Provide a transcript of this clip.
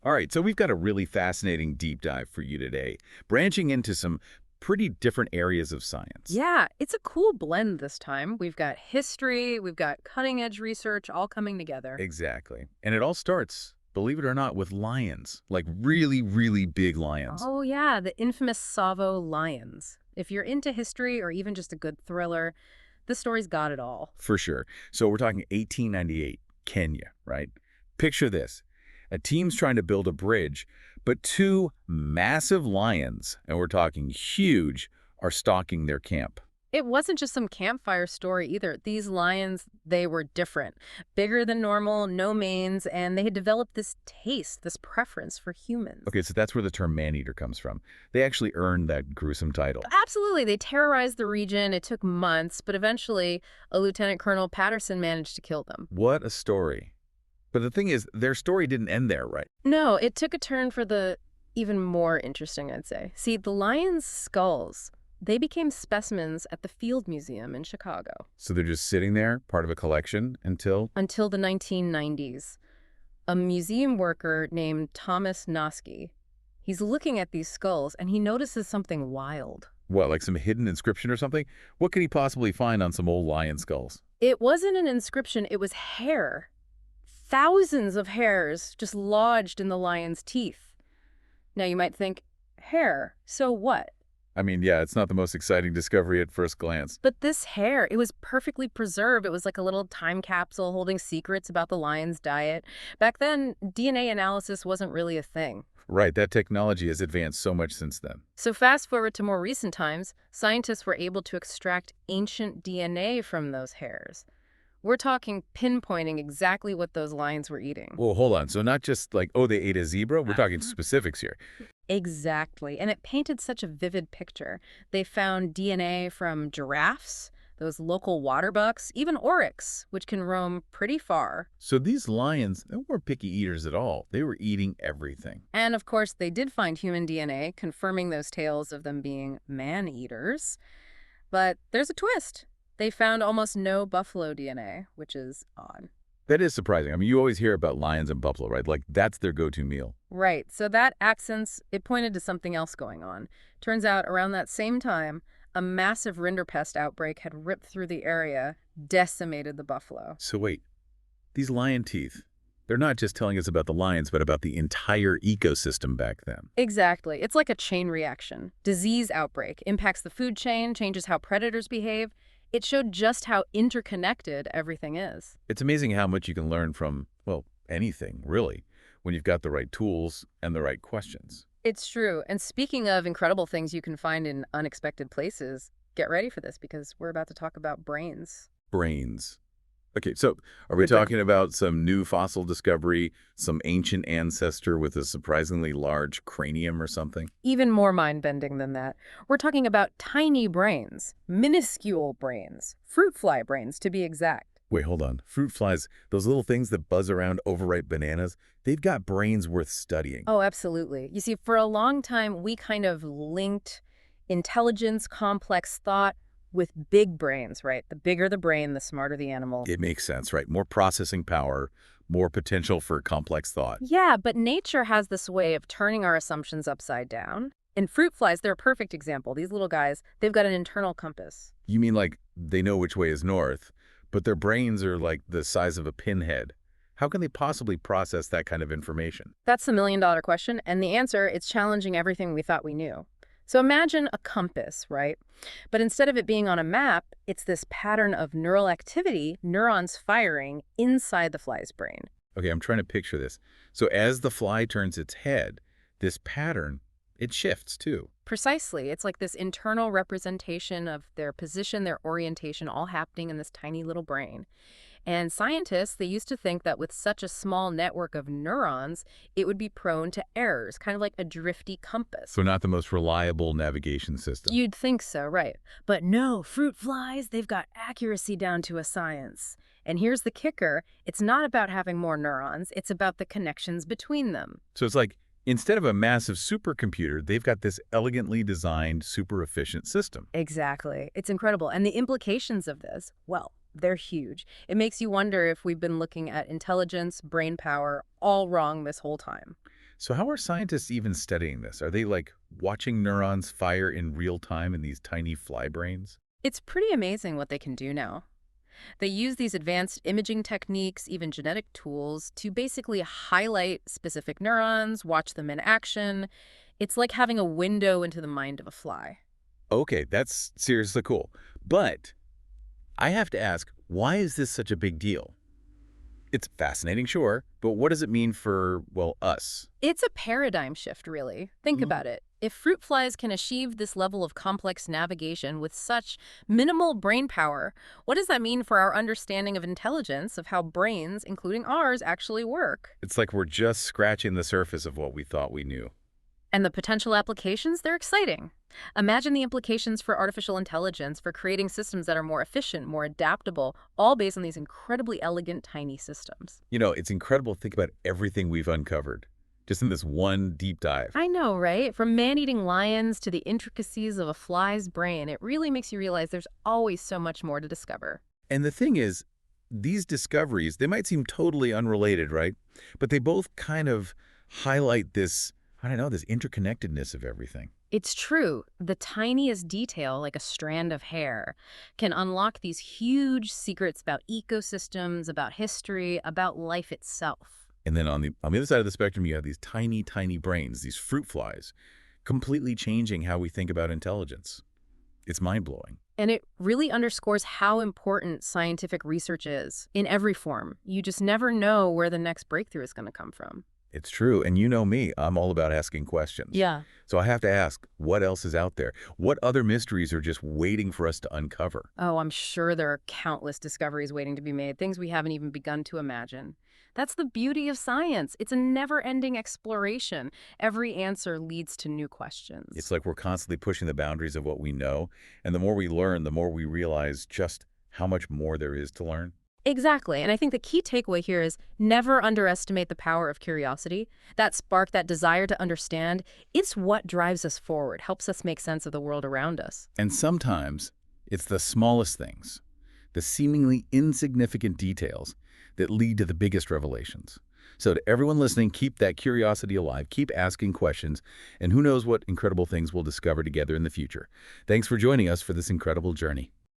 All right, so we've got a really fascinating deep dive for you today, branching into some pretty different areas of science. Yeah, it's a cool blend this time. We've got history, we've got cutting-edge research all coming together. Exactly. And it all starts, believe it or not, with lions, like really, really big lions. Oh yeah, the infamous Tsavo lions. If you're into history or even just a good thriller, this story's got it all. For sure. So we're talking 1898, Kenya, right? Picture this. A team's trying to build a bridge, but two massive lions, and we're talking huge, are stalking their camp. It wasn't just some campfire story either. These lions, they were different. Bigger than normal, no manes, and they had developed this taste, this preference for humans. Okay, so that's where the term man-eater comes from. They actually earned that gruesome title. Absolutely, they terrorized the region. It took months, but eventually a Lieutenant Colonel Patterson managed to kill them. What a story. But the thing is, their story didn't end there, right? No, it took a turn for the even more interesting, I'd say. See, the lions' skulls, they became specimens at the Field Museum in Chicago So they're just sitting there, part of a collection, until... until the 1990s. A museum worker named Thomas Noske, he's looking at these skulls and he notices something wild. What, like some hidden inscription or something? What could he possibly find on some old lion skulls? It wasn't an inscription, it was hair. Thousands of hairs just lodged in the lion's teeth. Now you might think, hair, so what? I mean, yeah, it's not the most exciting discovery at first glance. But this hair, it was perfectly preserved. It was like a little time capsule holding secrets about the lion's diet. Back then, DNA analysis wasn't really a thing. Right, that technology has advanced so much since then. So fast forward to more recent times, scientists were able to extract ancient DNA from those hairs. We're talking pinpointing exactly what those lions were eating. Well, hold on. So not just like, oh, they ate a zebra? We're talking specifics here. Exactly. And it painted such a vivid picture. They found DNA from giraffes, those local water bucks, even oryx, which can roam pretty far. So these lions, they weren't picky eaters at all. They were eating everything. And of course, they did find human DNA, confirming those tales of them being man-eaters. But there's a twist. They found almost no buffalo DNA, which is odd. That is surprising. I mean, you always hear about lions and buffalo, right? Like, that's their go-to meal. Right, so that accents, it pointed to something else going on. Turns out, around that same time, a massive rinderpest outbreak had ripped through the area, decimated the buffalo. So wait, these lion teeth, they're not just telling us about the lions, but about the entire ecosystem back then. Exactly. It's like a chain reaction. Disease outbreak impacts the food chain, changes how predators behave. It showed just how interconnected everything is. It's amazing how much you can learn from, well, anything, really, when you've got the right tools and the right questions. It's true. And speaking of incredible things you can find in unexpected places, get ready for this because we're about to talk about brains. Brains. Okay, so are we With the talking about some new fossil discovery, some ancient ancestor with a surprisingly large cranium or something? Even more mind-bending than that. We're talking about tiny brains, minuscule brains, fruit fly brains to be exact. Wait, hold on. Fruit flies, those little things that buzz around overripe bananas, they've got brains worth studying. Oh, absolutely. You see, for a long time, we kind of linked intelligence, complex thought with big brains, right? The bigger the brain, the smarter the animal. It makes sense, right? More processing power, more potential for complex thought. Yeah, but nature has this way of turning our assumptions upside down. And fruit flies, they're a perfect example. These little guys, they've got an internal compass. You mean like they know which way is north, but their brains are like the size of a pinhead. How can they possibly process that kind of information? That's the million-dollar question, and the answer, it's challenging everything we thought we knew. So imagine a compass, right? But instead of it being on a map, it's this pattern of neural activity, neurons firing inside the fly's brain. Okay, I'm trying to picture this. So as the fly turns its head, this pattern, it shifts too. Precisely. It's like this internal representation of their position, their orientation, all happening in this tiny little brain. And scientists, they used to think that with such a small network of neurons, it would be prone to errors, kind of like a drifty compass. So not the most reliable navigation system. You'd think so, right? But no, fruit flies, they've got accuracy down to a science. And here's the kicker, it's not about having more neurons, it's about the connections between them. So it's like, instead of a massive supercomputer, they've got this elegantly designed, super efficient system. Exactly. It's incredible. And the implications of this, well, they're huge. It makes you wonder if we've been looking at intelligence, brain power, all wrong this whole time. So how are scientists even studying this? Are they like watching neurons fire in real time in these tiny fly brains? It's pretty amazing what they can do now. They use these advanced imaging techniques, even genetic tools, to basically highlight specific neurons, watch them in action. It's like having a window into the mind of a fly. Okay, that's seriously cool. But I have to ask, why is this such a big deal? It's fascinating, sure, but what does it mean for, well, us? It's a paradigm shift, really. Think Mm. about it. If fruit flies can achieve this level of complex navigation with such minimal brain power, what does that mean for our understanding of intelligence, of how brains, including ours, actually work? It's like we're just scratching the surface of what we thought we knew. And the potential applications, they're exciting. Imagine the implications for artificial intelligence, for creating systems that are more efficient, more adaptable, all based on these incredibly elegant, tiny systems. It's incredible to think about everything we've uncovered, just in this one deep dive. I know, right? From man-eating lions to the intricacies of a fly's brain, it really makes you realize there's always so much more to discover. And the thing is, these discoveries, they might seem totally unrelated, right? But they both kind of highlight this, I don't know, this interconnectedness of everything. It's true. The tiniest detail, like a strand of hair, can unlock these huge secrets about ecosystems, about history, about life itself. And then on the other side of the spectrum, you have these tiny, tiny brains, these fruit flies, completely changing how we think about intelligence. It's mind-blowing. And it really underscores how important scientific research is in every form. You just never know where the next breakthrough is going to come from. It's true. And you know me, I'm all about asking questions. Yeah. So I have to ask, what else is out there? What other mysteries are just waiting for us to uncover? Oh, I'm sure there are countless discoveries waiting to be made, things we haven't even begun to imagine. That's the beauty of science. It's a never-ending exploration. Every answer leads to new questions. It's like we're constantly pushing the boundaries of what we know. And the more we learn, the more we realize just how much more there is to learn. Exactly. And I think the key takeaway here is never underestimate the power of curiosity. That spark, that desire to understand, it's what drives us forward, helps us make sense of the world around us. And sometimes it's the smallest things, the seemingly insignificant details that lead to the biggest revelations. So to everyone listening, keep that curiosity alive, keep asking questions, and who knows what incredible things we'll discover together in the future. Thanks for joining us for this incredible journey.